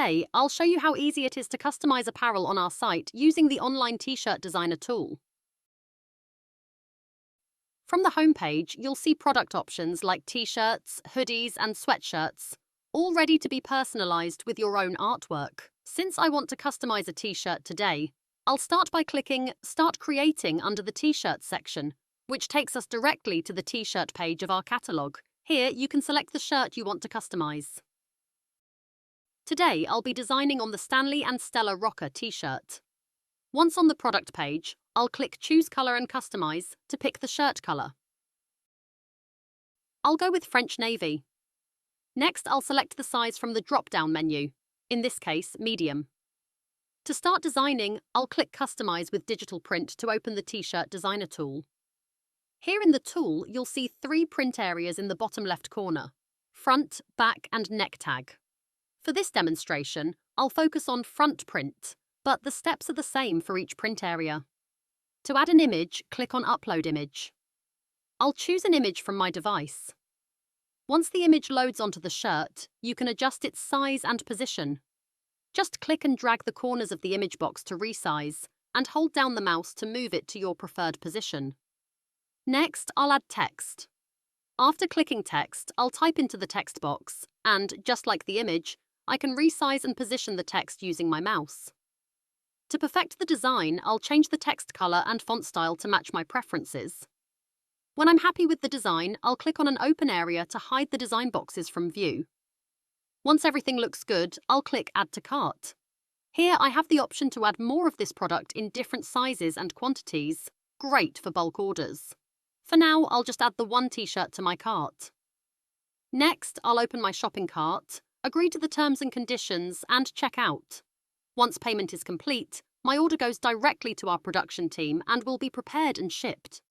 Today, I'll show you how easy it is to customize apparel on our site using the online t-shirt designer tool. From the homepage, you'll see product options like t-shirts, hoodies, and sweatshirts, all ready to be personalized with your own artwork. Since I want to customize a t-shirt today, I'll start by clicking Start Creating under the t-shirt section, which takes us directly to the t-shirt page of our catalogue. Here, you can select the shirt you want to customize. Today, I'll be designing on the Stanley and Stella Rocker t-shirt. Once on the product page, I'll click Choose Color and Customize to pick the shirt color. I'll go with French Navy. Next, I'll select the size from the drop-down menu, in this case, medium. To start designing, I'll click Customize with digital print to open the t-shirt designer tool. Here in the tool, you'll see 3 print areas in the bottom left corner: front, back, and neck tag. For this demonstration, I'll focus on front print, but the steps are the same for each print area. To add an image, click on Upload Image. I'll choose an image from my device. Once the image loads onto the shirt, you can adjust its size and position. Just click and drag the corners of the image box to resize, and hold down the mouse to move it to your preferred position. Next, I'll add text. After clicking text, I'll type into the text box, and, just like the image, I can resize and position the text using my mouse. To perfect the design, I'll change the text color and font style to match my preferences. When I'm happy with the design, I'll click on an open area to hide the design boxes from view. Once everything looks good, I'll click Add to Cart. Here I have the option to add more of this product in different sizes and quantities. Great for bulk orders. For now, I'll just add the one t-shirt to my cart. Next, I'll open my shopping cart, agree to the terms and conditions, and check out. Once payment is complete, my order goes directly to our production team and will be prepared and shipped.